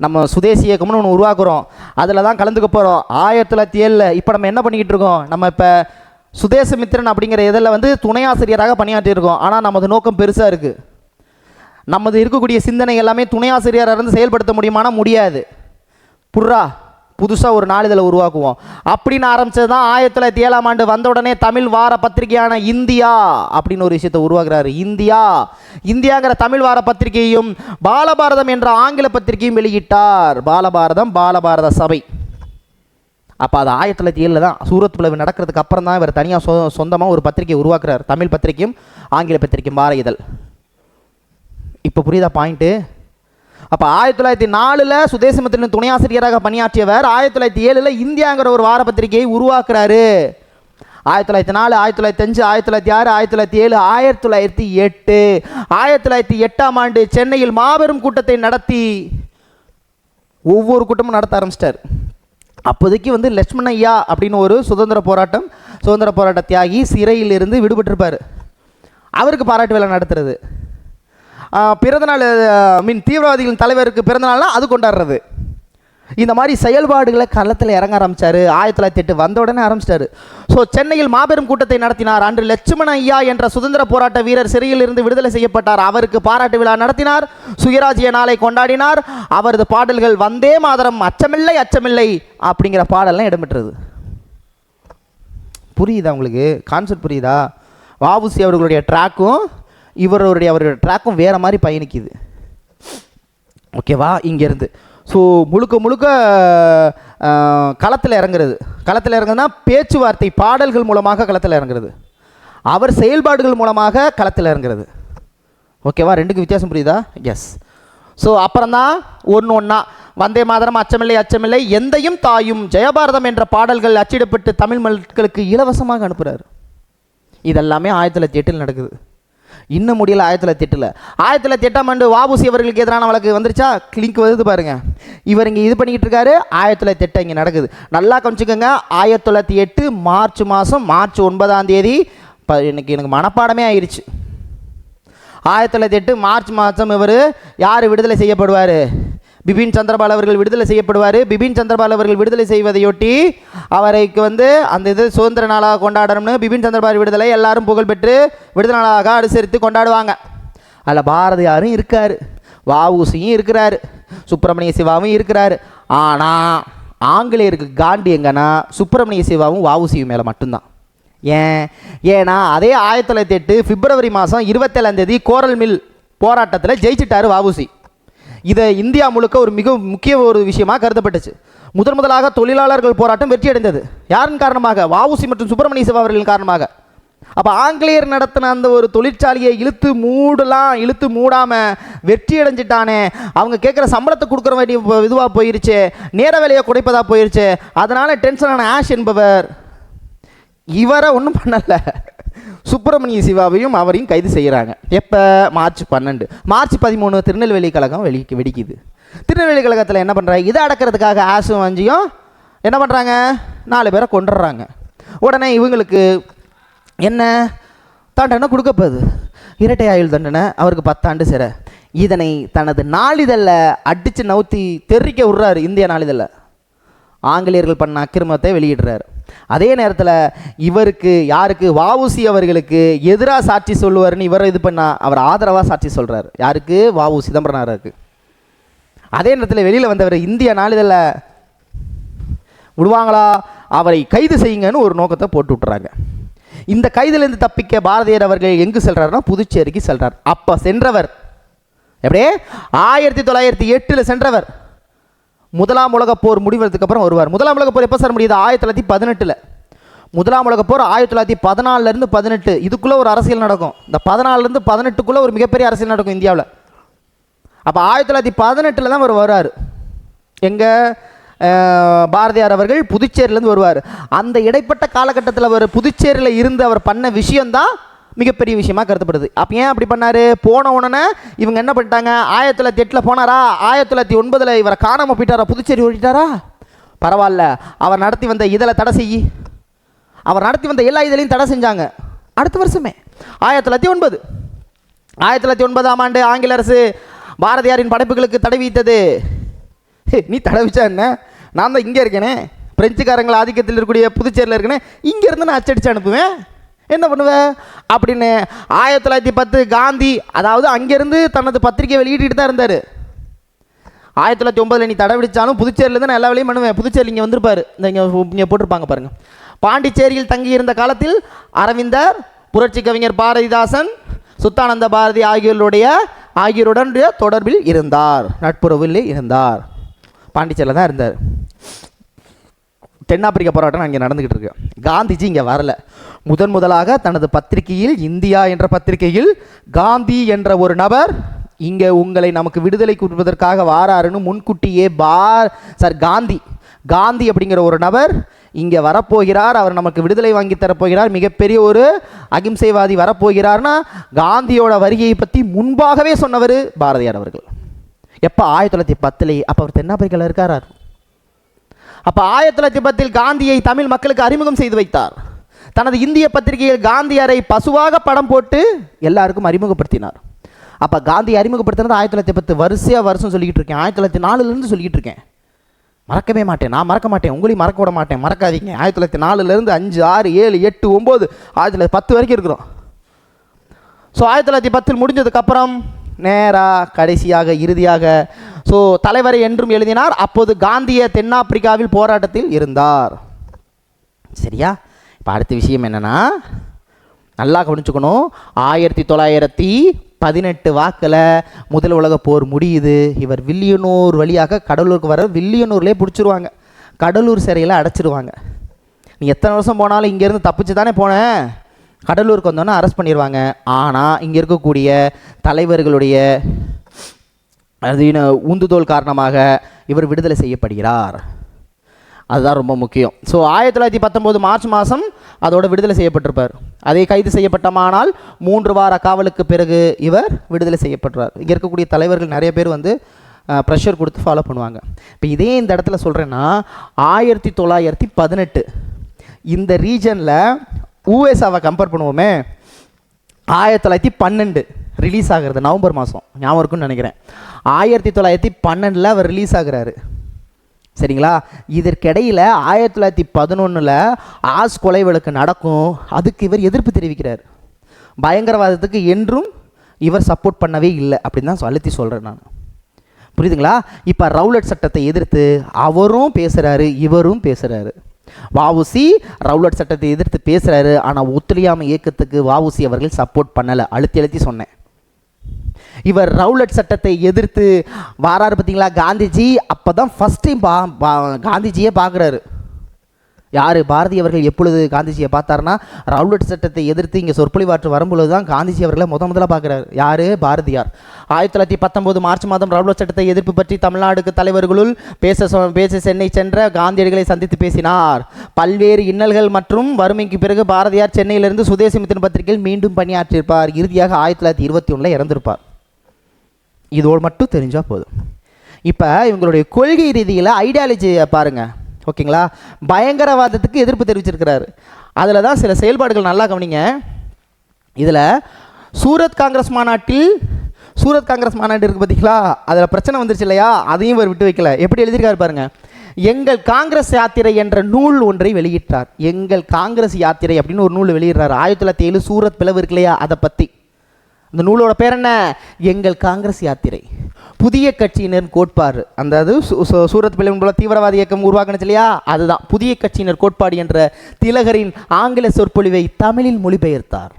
[SPEAKER 1] நம்ம சுதேசி இயக்கம்னு ஒன்று உருவாக்குறோம், அதில் தான் கலந்துக்க போகிறோம் 1907. இப்போ நம்ம என்ன பண்ணிக்கிட்டு இருக்கோம், நம்ம இப்போ சுதேசமித்திரன் அப்படிங்கிற இதில் வந்து துணை ஆசிரியராக பணியாற்றியிருக்கோம். ஆனால் நமது நோக்கம் பெருசாக இருக்குது. நமது இருக்கக்கூடிய சிந்தனை எல்லாமே துணை ஆசிரியராக இருந்து செயல்படுத்த முடியுமானா முடியாது. புதுசாக ஒரு நாளிதழை உருவாக்குவோம் அப்படின்னு ஆரம்பித்தது தான் 1907 வந்த உடனே தமிழ் வார பத்திரிகையான இந்தியா அப்படின்னு ஒரு விஷயத்தை உருவாக்குறாரு. இந்தியாங்கிற தமிழ் வார பத்திரிகையும் பாலபாரதம் என்ற ஆங்கில பத்திரிகையும் வெளியிட்டார். பாலபாரத சபை. அப்போ அது 1907 தான் சூரத் பிளவு நடக்கிறதுக்கு அப்புறம் தான் இவர் தனியாக சொந்தமாக ஒரு பத்திரிகை உருவாக்குறார். தமிழ் பத்திரிகையும் ஆங்கில பத்திரிகையும் வார இதழ். இப்போ புரியுதா பாயிண்ட்டு? அப்போ 1904 சுதேசமித்திரன் துணை ஆசிரியராக பணியாற்றியவர் 1907 இந்தியாங்கிற ஒரு வார பத்திரிகையை உருவாக்குறாரு. 1904, 1905, 1906, 1907, 1908 சென்னையில் மாபெரும் கூட்டத்தை நடத்தி ஒவ்வொரு கூட்டமும் நடத்த ஆரம்பிச்சிட்டார். அப்போதைக்கு வந்து லட்சுமண ஐயா அப்படின்னு ஒரு சுதந்திர போராட்ட தியாகி சிறையில் இருந்து விடுபட்டிருப்பார். அவருக்கு பாராட்டு விழா நடத்துறது, பிறந்தநாள் தீவிரவாதிகளின் தலைவருக்கு பிறந்தநாள்னா அது கொண்டாடுறது, இந்த மாதிரி செயல்பாடுகளை களத்தில் இறங்க ஆரம்பித்தார். 1908 வந்த உடனே ஆரம்பிச்சிட்டாரு. ஸோ சென்னையில் மாபெரும் கூட்டத்தை நடத்தினார். அன்று லட்சுமண ஐயா என்ற சுதந்திர போராட்ட வீரர் சிறையில் இருந்து விடுதலை செய்யப்பட்டார். அவருக்கு பாராட்டு விழா நடத்தினார். சுயராஜ்ய நாளை கொண்டாடினார். அவரது பாடல்கள் வந்தே மாதரம், அச்சமில்லை அச்சமில்லை அப்படிங்கிற பாடல்லாம் இடம்பெற்றது. புரியுதா உங்களுக்கு? கான்செப்ட் புரியுதா? வஉசி அவர்களுடைய ட்ராக்கும் அவருடைய ட்ராக்கும் வேறு மாதிரி பயணிக்குது. ஓகேவா? இங்கேருந்து ஸோ முழுக்க களத்தில் இறங்குறதுனா பேச்சுவார்த்தை பாடல்கள் மூலமாக களத்தில் இறங்குறது, அவர் செயல்பாடுகள் மூலமாக களத்தில் இறங்குறது. ஓகேவா? ரெண்டுக்கு வித்தியாசம் புரியுதா? எஸ். ஸோ அப்புறம்தான் ஒன்றா வந்தே மாதரம், அச்சமில்லை, எந்தையும் தாயும், ஜெயபாரதம் என்ற பாடல்கள் அச்சிடப்பட்டு தமிழ் மக்களுக்கு இலவசமாக அனுப்புகிறார். இதெல்லாமே 1908 நடக்குது. இன்னும் முடியல. 1908 வஉசி அவர்களுக்கு எதிரான வழக்கு வந்துருச்சா? லிங்க் வருது பாருங்க. இவர் இங்கே இது பண்ணிக்கிட்டு இருக்காரு. 1908 இங்கே நடக்குது. நல்லா கவனிச்சுக்கோங்க. 1908 மார்ச் 9 எனக்கு மனப்பாடமே ஆயிடுச்சு. 1908 மார்ச் மாதம் இவர் யார் விடுதலை செய்யப்படுவார்? பிபின் சந்திரபால் அவர்கள் விடுதலை செய்யப்படுவார். பிபின் சந்திரபால் அவர்கள் விடுதலை செய்வதையொட்டி அவருக்கு வந்து அந்த இது சுதந்திர நாளாக கொண்டாடணும்னு பிபின் சந்திரபால் விடுதலை எல்லாரும் புகழ்பெற்று விடுதலை நாளாக அனுசரித்து கொண்டாடுவாங்க. அதில் பாரதியாரும் இருக்கார், வஉசியும் இருக்கிறார், சுப்பிரமணிய சிவாவும் இருக்கிறார். ஆனால் ஆங்கிலேயருக்கு காண்டி எங்கன்னா சுப்பிரமணிய சிவாவும் வஉசியும் மேலே மட்டும்தான். ஏன்னா அதே 1908 பிப்ரவரி 27 கோரல் மில் போராட்டத்தில் ஜெயிச்சிட்டார் வஉசி. இதை இந்தியா முழுக்க ஒரு மிக முக்கிய ஒரு விஷயமாக கருதப்பட்டுச்சு. முதலாக தொழிலாளர்கள் போராட்டம் வெற்றி அடைந்தது. யாரின் காரணமாக? வஉசி மற்றும் சுப்பிரமணிய சிவா அவர்களின் காரணமாக. அப்போ ஆங்கிலேயர் நடத்தின அந்த ஒரு தொழிற்சாலையை இழுத்து மூடாமல் வெற்றி அடைஞ்சிட்டானே, அவங்க கேட்குற சம்பளத்தை கொடுக்குற வேண்டிய இதுவாக போயிருச்சு, நேர வேலையை குறைப்பதாக போயிருச்சு. அதனால் டென்ஷனான ஆஷ் என்பவர் இவரை ஒன்றும் பண்ணலை, சுப்பிரமணிய சிவாவையும் அவரையும் கைது செய்கிறாங்க. எப்போ? மார்ச் 13 திருநெல்வேலி கழகம் வெடிக்குது. திருநெல்வேலி கழகத்தில் என்ன பண்ணுறாங்க? இதை அடக்கிறதுக்காக ஆஷும் வஞ்சியும் என்ன பண்ணுறாங்க? 4 பேரை கொண்டுடுறாங்க. உடனே இவங்களுக்கு என்ன தண்டனை கொடுக்கப்படுது? இரட்டை ஆயுள் தண்டனை, அவருக்கு 10 ஆண்டு சிறை. இதனை தனது நாளிதழில் அடித்து நவுத்தி தெரிவிக்க விடுறாரு. இந்திய நாளிதழில் ஆங்கிலேயர்கள் பண்ண அக்கிரமத்தை வெளியிடுறார். அதே நேரத்தில் இவருக்கு யாருக்கு? வஉசி அவர்களுக்கு எதிராக சாட்சி சொல்லுவார்னு இவரை இது பண்ணால் அவர் ஆதரவாக சாட்சி சொல்கிறார். யாருக்கு? வஉ சிதம்பரனாருக்கு. அதே நேரத்தில் வெளியில் வந்தவர் இந்திய நாளிதழில் விடுவாங்களா? அவரை கைது செய்யுங்கன்னு ஒரு நோக்கத்தை போட்டு விட்டுறாங்க. இந்த கைதிலிருந்து தப்பிக்க பாரதியார் அவர்கள் எங்கு செல்றாருன்னா புதுச்சேரிக்கு செல்றார். அப்போ சென்றவர் எப்படியே 1908 சென்றவர். முதலாம் உலகப் போர் முடிவதற்கு அப்புறம் வருவார். முதலாம் உலகப் போர் எப்போ சார் முடியுது? 1918. முதலாம் உலகப் போர் 1914 18. இதுக்குள்ளே ஒரு அரசியல் நடக்கும். இந்த 14 18 ஒரு மிகப்பெரிய அரசியல் நடக்கும் இந்தியாவில். அப்போ 1918 தான் அவர் வர்றார். எங்கே? பாரதியார் அவர்கள் புதுச்சேரியிலேருந்து வருவார். அந்த இடைப்பட்ட காலகட்டத்தில் அவர் புதுச்சேரியில் இருந்து அவர் பண்ண விஷயம்தான் மிகப்பெரிய விஷயமா கருதப்படுது. அப்போ ஏன் அப்படி பண்ணார்? போன உடனே இவங்க என்ன பண்ணிட்டாங்க, 1908 போனாரா, 1909 இவரை காணாமல் போயிட்டாரா, புதுச்சேரி ஓடிட்டாரா, பரவாயில்ல, அவர் நடத்தி வந்த இதில் தடை செய்யி, அவர் நடத்தி வந்த எல்லா இதிலையும் தடை செஞ்சாங்க. அடுத்த வருஷமே 1909ஆம் ஆண்டு ஆங்கில அரசு பாரதியாரின் படைப்புகளுக்கு தடை விதித்தது. நீ தடை வச்சா என்ன, நான் தான் இங்கே இருக்கேனே, பிரெஞ்சுக்காரங்கள் ஆதிக்கத்தில் இருக்கக்கூடிய புதுச்சேரியில் இருக்கேனே, இங்கேருந்து நான் அச்சடித்து அனுப்புவேன், என்ன பண்ணுவேன் அப்படின்னு 1910 காந்தி, அதாவது அங்கேருந்து தனது பத்திரிகை வெளியிட்டு தான் இருந்தார். 1909 நீ தடை விடிச்சாலும் புதுச்சேரியிலேருந்து நான் எல்லா வேலையும் பண்ணுவேன். புதுச்சேரி இங்கே வந்திருப்பார், இங்கே போட்டிருப்பாங்க பாருங்கள். பாண்டிச்சேரியில் தங்கியிருந்த காலத்தில் அரவிந்தர், புரட்சி கவிஞர் பாரதிதாசன், சுத்தானந்த பாரதி ஆகியோருடன் தொடர்பில் இருந்தார், நட்புறவில் இருந்தார். பாண்டிச்சேரியில் தான் இருந்தார். தென்னாப்பிரிக்க போராட்டம் இங்கே நடந்துக்கிட்டு இருக்கு. காந்திஜி இங்கே வரல. முதலாக தனது பத்திரிகையில், இந்தியா என்ற பத்திரிகையில், காந்தி என்ற ஒரு நபர் இங்கே உங்களை நமக்கு விடுதலை கொடுப்பதற்காக வாராருன்னு முன்கூட்டியே காந்தி அப்படிங்கிற ஒரு நபர் இங்கே வரப்போகிறார், அவர் நமக்கு விடுதலை வாங்கி தரப்போகிறார், மிகப்பெரிய ஒரு அகிம்சைவாதி வரப்போகிறார்னா காந்தியோட வருகையை பற்றி முன்பாகவே சொன்னவர் பாரதியார் அவர்கள். எப்போ? 1910. அப்போ அவர் தென்னாப்பிரிக்காவில் இருக்கார். அப்போ 1910 காந்தியை தமிழ் மக்களுக்கு அறிமுகம் செய்து வைத்தார். தனது இந்திய பத்திரிகையில் காந்தியாரை பசுவாக படம் போட்டு எல்லாருக்கும் அறிமுகப்படுத்தினார். அப்போ காந்தி அறிமுகப்படுத்தினது 1910. வருஷம் சொல்லிக்கிட்டு இருக்கேன், 1904 சொல்லிக்கிட்டு இருக்கேன். மறக்கவே மாட்டேன், நான் மறக்க மாட்டேன், உங்களையும் மறக்க விட மாட்டேன், மறக்காதீங்க. 1904 5, 6, 7, 8, 9, 1910 வரைக்கும் இருக்கிறோம். ஸோ 1910 முடிஞ்சதுக்கப்புறம் நேராக கடைசியாக இறுதியாக தலைவரை என்றும் எழுதினார். அப்போது காந்திய தென்னாப்பிரிக்காவில் போராட்டத்தில் இருந்தார். சரியா? இப்போ அடுத்த விஷயம் என்னென்னா, நல்லா கவனிச்சுக்கணும். 1918 வாக்கில் முதல் உலக போர் முடியுது. இவர் வில்லியனூர் வழியாக கடலூருக்கு வர, வில்லியனூர்லேயே பிடிச்சிருவாங்க, கடலூர் சிறையில் அடைச்சிடுவாங்க. நீ எத்தனை வருஷம் போனாலும் இங்கேருந்து தப்பிச்சு தானே போனேன், கடலூருக்கு வந்தோன்னே அரெஸ்ட் பண்ணிடுவாங்க. ஆனால் இங்கே இருக்கக்கூடிய தலைவர்களுடைய ஊந்துதோல் காரணமாக இவர் விடுதலை செய்யப்படுகிறார். அதுதான் ரொம்ப முக்கியம். ஸோ 1919 மார்ச் மாதம் அதோட விடுதலை செய்யப்பட்டிருப்பார். அதே கைது செய்யப்பட்டமானால் 3 வார காவலுக்கு பிறகு இவர் விடுதலை செய்யப்படுறார். இங்கே இருக்கக்கூடிய தலைவர்கள் நிறைய பேர் ப்ரெஷர் கொடுத்து ஃபாலோ பண்ணுவாங்க. இப்போ இதே இந்த இடத்துல சொல்கிறேன்னா, 1918 இந்த ரீஜனில் யூஎஸ்ஆவை கம்பேர் பண்ணுவோமே, 1912 ரிலீஸ் ஆகிறது, நவம்பர் மாதம், ஞாபகம் இருக்குன்னு நினைக்கிறேன். 1912 அவர் ரிலீஸ் ஆகிறாரு. சரிங்களா? இதற்கிடையில் 1911 ஆஸ் கொலை வழக்கு நடக்கும். அதுக்கு இவர் எதிர்ப்பு தெரிவிக்கிறார். பயங்கரவாதத்துக்கு என்றும் இவர் சப்போர்ட் பண்ணவே இல்லை அப்படின்னு தான் அழுத்தி சொல்கிறேன் நான். புரியுதுங்களா? இப்போ ரவுலட் சட்டத்தை எதிர்த்து அவரும் பேசுகிறாரு, இவரும் பேசுகிறாரு. வஉசி ரவுலட் சட்டத்தை எதிர்த்து பேசுகிறாரு, ஆனால் ஒத்துழையாமை இயக்கத்துக்கு வஉசி அவர்கள் சப்போர்ட் பண்ணலை. அழுத்தி சொன்னேன். இவர் ரவுலட் சட்டத்தை எதிர்த்து வாராரு பார்த்தீங்களா காந்திஜி. அப்போ தான் ஃபஸ்ட் டைம் காந்திஜியை பார்க்குறாரு. யார்? பாரதி அவர்கள் எப்பொழுது காந்திஜியை பார்த்தாருன்னா, ரவுலட் சட்டத்தை எதிர்த்து இங்கே சொற்பொழிவாற்று வரும்பொழுது தான் காந்திஜி அவர்களை முதல்ல பார்க்குறாரு. யார்? பாரதியார். 1919 மார்ச் மாதம் ரவுலட் சட்டத்தை எதிர்ப்பு பற்றி தமிழ்நாடுக்கு தலைவர்களுள் பேச சென்னை சென்ற காந்தியடிகளை சந்தித்து பேசினார். பல்வேறு இன்னல்கள் மற்றும் வறுமைக்கு பிறகு பாரதியார் சென்னையிலிருந்து சுதேசமித்திரன் பத்திரிகையில் மீண்டும் பணியாற்றியிருப்பார். இறுதியாக 1921 இறந்திருப்பார். இதோடு மட்டும் தெரிஞ்சால் போதும். இப்போ இவங்களுடைய கொள்கை ரீதியில் ஐடியாலஜியை பாருங்கள். ஓகேங்களா? பயங்கரவாதத்துக்கு எதிர்ப்பு தெரிவிச்சிருக்கிறாரு. அதில் தான் சில செயல்பாடுகள் நல்லா கவனிங்க. இதில் சூரத் காங்கிரஸ் மாநாடு இருக்குது பார்த்தீங்களா, அதில் பிரச்சனை வந்துருச்சு இல்லையா, அதையும் இவர் விட்டு வைக்கல. எப்படி எழுதியிருக்காரு பாருங்க. எங்கள் காங்கிரஸ் யாத்திரை என்ற நூல் ஒன்றை வெளியிட்டார். எங்கள் காங்கிரஸ் யாத்திரை அப்படின்னு ஒரு நூல் வெளியிடுறாரு. 1907 சூரத் பிளவு இருக்கு இல்லையா, அதை பற்றி. அந்த நூலோட பேர் என்ன? எங்கள் காங்கிரஸ் யாத்திரை. புதிய கட்சியினர் கோட்பாடு, அந்த சூரத் பிளவின் போல தீவிரவாத இயக்கம் உருவாக்குனுச்சு இல்லையா, அதுதான் புதிய கட்சியினர் கோட்பாடு என்ற திலகரின் ஆங்கில சொற்பொழிவை தமிழில் மொழிபெயர்த்தார்.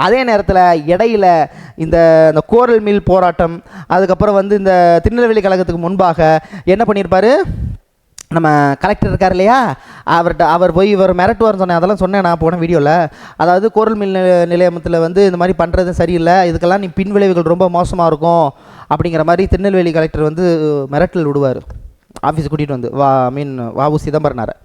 [SPEAKER 1] அதே நேரத்தில் இடையில் இந்த கோரல் மில் போராட்டம், அதுக்கப்புறம் இந்த திருநெல்வேலி கழகத்துக்கு முன்பாக என்ன பண்ணியிருப்பார், நம்ம கலெக்டர் இருக்கார் இல்லையா, அவர் போய் இவர் மிரட்டுவார்னு சொன்னேன். அதெல்லாம் சொன்னேன் நான் போன வீடியோவில். அதாவது கோரல் மில் நிலையத்தில் இந்த மாதிரி பண்ணுறது சரியில்லை, இதுக்கெல்லாம் நீ பின்விளைவுகள் ரொம்ப மோசமாக இருக்கும் அப்படிங்கிற மாதிரி திருநெல்வேலி கலெக்டர் மிரட்டல் விடுவார். ஆஃபீஸ் கூட்டிகிட்டு வந்து வாவு சிதம்பரனாரை.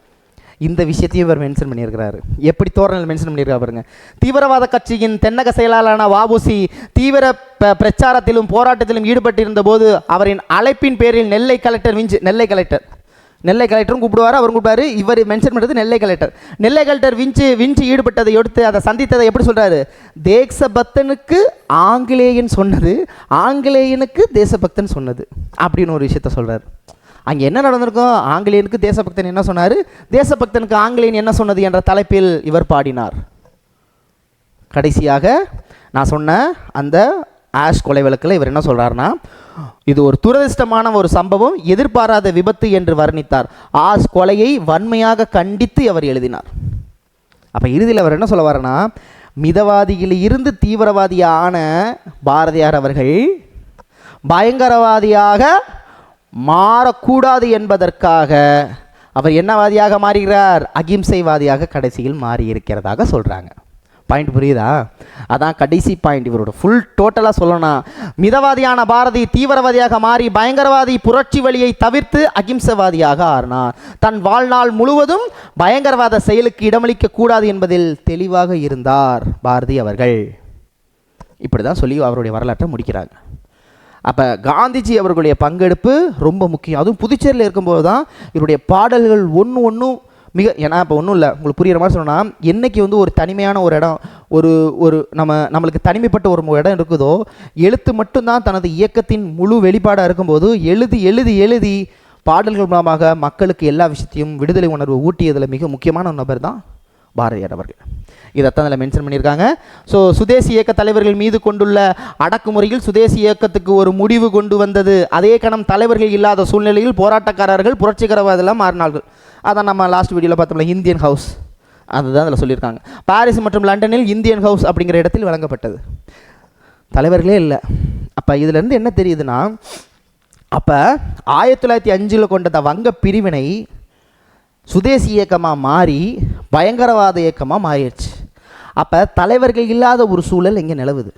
[SPEAKER 1] இந்த விஷயத்தையும் இவர் மென்ஷன் பண்ணியிருக்கிறாரு. எப்படி தோரணையில் மென்ஷன் பண்ணியிருக்கா பாருங்க. தீவிரவாத கட்சியின் தென்னக செயலாளரான வாவுசி தீவிர பிரச்சாரத்திலும் போராட்டத்திலும் ஈடுபட்டிருந்த போது அவரின் அழைப்பின் பேரில் நெல்லை கலெக்டரும் கூப்பிடுவார், அவரும் கூப்பிடுவார். இவர் மென்ஷன் பண்ணுறது நெல்லை கலெக்டர் விஞ்சு ஈடுபட்டதை எடுத்து அதை சந்தித்ததை எப்படி சொல்கிறாரு? தேசபக்தனுக்கு ஆங்கிலேயன் சொன்னது, ஆங்கிலேயனுக்கு தேசபக்தன் சொன்னது அப்படின்னு ஒரு விஷயத்த சொல்கிறார். அங்கே என்ன நடந்திருக்கும்? ஆங்கிலேயனுக்கு தேசபக்தன் என்ன சொன்னார், தேசபக்தனுக்கு ஆங்கிலேயன் என்ன சொன்னது என்ற தலைப்பில் இவர் பாடினார். கடைசியாக நான் சொன்ன அந்த ஆஷ் கொலை வழக்கில் இவர் என்ன சொல்கிறாருன்னா, இது ஒரு துரதிர்ஷ்டமான ஒரு சம்பவம், எதிர்பாராத விபத்து என்று வர்ணித்தார். ஆஷ் கொலையை வன்மையாக கண்டித்து அவர் எழுதினார். அப்போ இறுதியில் அவர் என்ன சொல்ல வர்றனா, மிதவாதியில் இருந்து தீவிரவாதியான பாரதியார் அவர்கள் பயங்கரவாதியாக மாறக்கூடாது என்பதற்காக அவர் என்னவாதியாக மாறுகிறார்? அகிம்சைவாதியாக கடைசியில் மாறியிருக்கிறதாக சொல்கிறாங்க. பாயிண்ட் புரியுதா? அதான் கடைசி பாயிண்ட். இவரோட ஃபுல் டோட்டலாக சொல்லணும், மிதவாதியான பாரதி தீவிரவாதியாக மாறி பயங்கரவாதி புரட்சி வழியை தவிர்த்து அகிம்சவாதியாக ஆறினார். தன் வாழ்நாள் முழுவதும் பயங்கரவாத செயலுக்கு இடமளிக்க கூடாது என்பதில் தெளிவாக இருந்தார் பாரதி அவர்கள். இப்படி தான் சொல்லி அவருடைய வரலாற்றை முடிக்கிறாங்க. அப்போ காந்திஜி அவர்களுடைய பங்கெடுப்பு ரொம்ப முக்கியம். அதுவும் புதுச்சேரியில் இருக்கும்போது தான் இவருடைய பாடல்கள் ஒன்றும் மிக, ஏன்னா இப்போ ஒன்றும் இல்லை, உங்களுக்கு புரிகிற மாதிரி சொன்னால், என்றைக்கு வந்து ஒரு தனிமையான ஒரு இடம், ஒரு நம்மளுக்கு தனிமைப்பட்ட ஒரு இடம் இருக்குதோ, எழுத்து மட்டும்தான் தனது இயக்கத்தின் முழு வெளிப்பாடாக இருக்கும்போது எழுதி பாடல்கள் மூலமாக மக்களுக்கு எல்லா விஷயத்தையும் விடுதலை உணர்வு ஊட்டியதில் மிக முக்கியமான நபர் தான் பாரதியார் அவர்கள். இதைத்தான் அதில் மென்ஷன் பண்ணியிருக்காங்க. ஸோ சுதேசி இயக்க தலைவர்கள் மீது கொண்டுள்ள அடக்குமுறையில் சுதேசி இயக்கத்துக்கு ஒரு முடிவு கொண்டு வந்தது. அதே கணம் தலைவர்கள் இல்லாத சூழ்நிலையில் போராட்டக்காரர்கள் புரட்சிகரவாதெல்லாம் மாறினார்கள். அதான் நம்ம லாஸ்ட் வீடியோவில் பார்த்தோம்ல, இந்தியன் ஹவுஸ், அதுதான் அதில் சொல்லியிருக்காங்க. பாரிஸ் மற்றும் லண்டனில் இந்தியன் ஹவுஸ் அப்படிங்கிற இடத்தில் வழங்கப்பட்டது. தலைவர்களே இல்லை. அப்போ இதிலேருந்து என்ன தெரியுதுன்னா, அப்போ 1905 கொண்ட வங்க பிரிவினை சுதேசி இயக்கமாக மாறி பயங்கரவாத இயக்கமாக மாறிடுச்சு. அப்போ தலைவர்கள் இல்லாத ஒரு சூழல் இங்கே நிலவுது.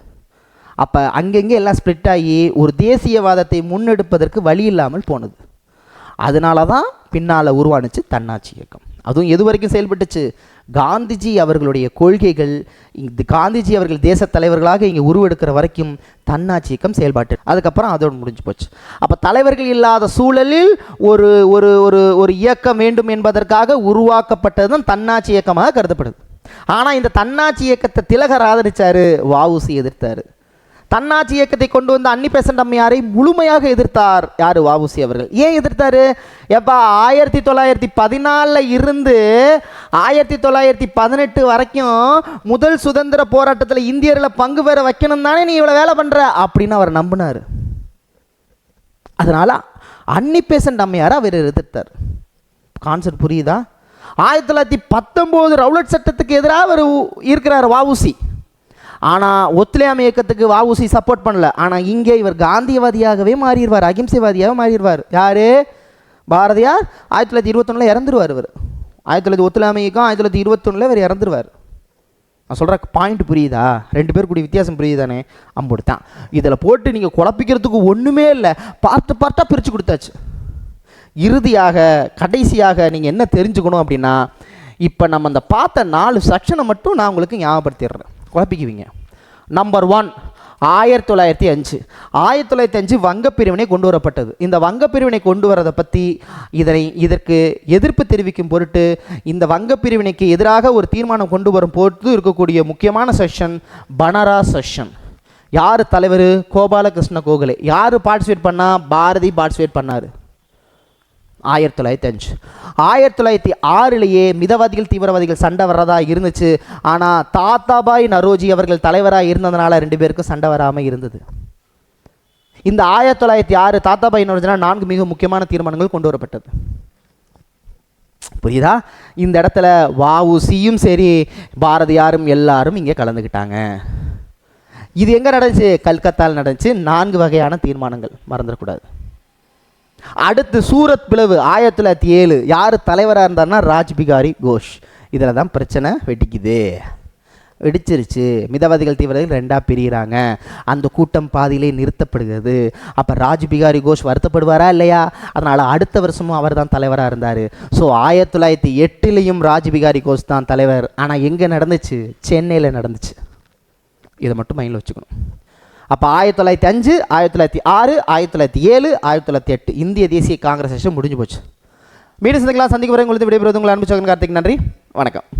[SPEAKER 1] அப்போ அங்கங்கே எல்லாம் ஸ்ப்ளிட் ஆகி ஒரு தேசியவாதத்தை முன்னெடுப்பதற்கு வழி இல்லாமல் போனது. அதனால தான் பின்னால் உருவானுச்சு தன்னாட்சி இயக்கம். அதுவும் எது வரைக்கும் செயல்பட்டுச்சு? காந்திஜி அவர்களுடைய கொள்கைகள், காந்திஜி அவர்கள் தேச தலைவர்களாக இங்கே உருவெடுக்கிற வரைக்கும் தன்னாட்சி இயக்கம் செயல்பாட்டு. அதுக்கப்புறம் அதோடு முடிஞ்சு போச்சு. அப்போ தலைவர்கள் இல்லாத சூழலில் ஒரு ஒரு ஒரு ஒரு இயக்கம் வேண்டும் என்பதற்காக உருவாக்கப்பட்டது தான் தன்னாட்சி இயக்கமாக கருதப்படுது. ஆனால் இந்த தன்னாட்சி இயக்கத்தை திலகர் ஆதரித்தார், வஉசி எதிர்த்தார். தன்னாட்சி இயக்கத்தை கொண்டு வந்த அன்னி பெசன்ட் அம்மையாரை முழுமையாக எதிர்த்தார் யார்? வஉசி அவர்கள். ஏன் எதிர்த்தார்? எப்போ 1914 இருந்து 1918 வரைக்கும் முதல் சுதந்திர போராட்டத்தில் இந்தியர்களை பங்கு பெற வைக்கணும் தானே நீ இவ்வளோ வேலை பண்ணுற அப்படின்னு அவர் நம்பினார். அதனால் அன்னி பெசன்ட் அம்மையாரை அவர் எதிர்த்தார். கான்செப்ட் புரியுதா? 1919 ரவுலட் சட்டத்துக்கு எதிராக அவர் இருக்கிறார் வஉசி. ஆனால் ஒத்துழையாமை இயக்கத்துக்கு வஉசி சப்போர்ட் பண்ணல. ஆனால் இங்கே இவர் காந்தியவாதியாகவே மாறிடுவார், அகிம்சைவாதியாக மாறிடுவார். யார்? பாரதியார் 1921 இறந்துருவார். இவர் 1900 ஒத்துழையாமை இயக்கம் 1921 இவர் இறந்துருவார். நான் சொல்கிற பாயிண்ட் புரியுதா? ரெண்டு பேர் கூடிய வித்தியாசம் புரியுதானே? அம்புடுத்தான். இதில் போட்டு நீங்கள் குழப்பிக்கிறதுக்கு ஒன்றுமே இல்லை, பார்ட்டாக பிரித்து கொடுத்தாச்சு. இறுதியாக கடைசியாக நீங்கள் என்ன தெரிஞ்சுக்கணும் அப்படின்னா, இப்போ நம்ம அந்த பார்த்த 4 செக்ஷனை மட்டும் நான் உங்களுக்கு ஞாபகப்படுத்திடுறேன், குழப்பிக்குவீங்க. நம்பர் 1, 1905 வங்கப்பிரிவினை கொண்டு வரப்பட்டது. இந்த வங்கப்பிரிவினை கொண்டு வரதை பற்றி இதற்கு எதிர்ப்பு தெரிவிக்கும் பொருட்டு இந்த வங்கப்பிரிவினைக்கு எதிராக ஒரு தீர்மானம் கொண்டு வரும் பொருட்டு இருக்கக்கூடிய முக்கியமான செஷன் பனாரஸ் செஷன். யார் தலைவர்? கோபாலகிருஷ்ண கோகலே. யார் பார்ட்டிசிபேட் பண்ணால்? பாரதி பார்ட்டிசிபேட் பண்ணார். 1905. 1906 மிதவாதிகள் தீவிரவாதிகள் சண்டை வர்றதா இருந்துச்சு. ஆனால் தாத்தாபாய் நரோஜி அவர்கள் தலைவராக இருந்ததுனால 2 பேருக்கும் சண்டை வராமல் இருந்தது. இந்த 1906 தாத்தாபாய் நரோஜினால் 4 மிக முக்கியமான தீர்மானங்கள் கொண்டு வரப்பட்டது. புரியுதா? இந்த இடத்துல வஉசியும் சரி பாரதியாரும் எல்லாரும் இங்கே கலந்துக்கிட்டாங்க. இது எங்கே நடந்துச்சு? கல்கத்தாவில் நடந்துச்சு. 4 வகையான தீர்மானங்கள், மறந்துடக்கூடாது. அடுத்து சூரத் பிளவு 1907. யார் தலைவராக இருந்தார்னா? ராஜ்பிகாரி கோஷ். இதில் தான் பிரச்சனை வெட்டிக்குது. வெடிச்சிருச்சு. மிதவாதிகள் தீவிரவாதிகள் ரெண்டாக பிரிகிறாங்க. அந்த கூட்டம் பாதியிலே நிறுத்தப்படுகிறது. அப்போ ராஜ் பிகாரி கோஷ் வருத்தப்படுவாரா இல்லையா? அதனால் அடுத்த வருஷமும் அவர் தான் தலைவராக இருந்தார். ஸோ 1908 ராஜ் பிகாரி கோஷ் தான் தலைவர். ஆனால் எங்கே நடந்துச்சு? சென்னையில் நடந்துச்சு. இதை மட்டும் மைண்டில் வச்சுக்கணும். அப்போ 1905, 1906, 1907, 1908 இந்திய தேசிய காங்கிரஸ் முடிஞ்சு போச்சு. மீண்டும் சந்திக்கலாம். சந்திக்க வரை உங்களுக்கு விடைபெறுவது உங்கள் அன்பு சகன் கார்த்திக். நன்றி, வணக்கம்.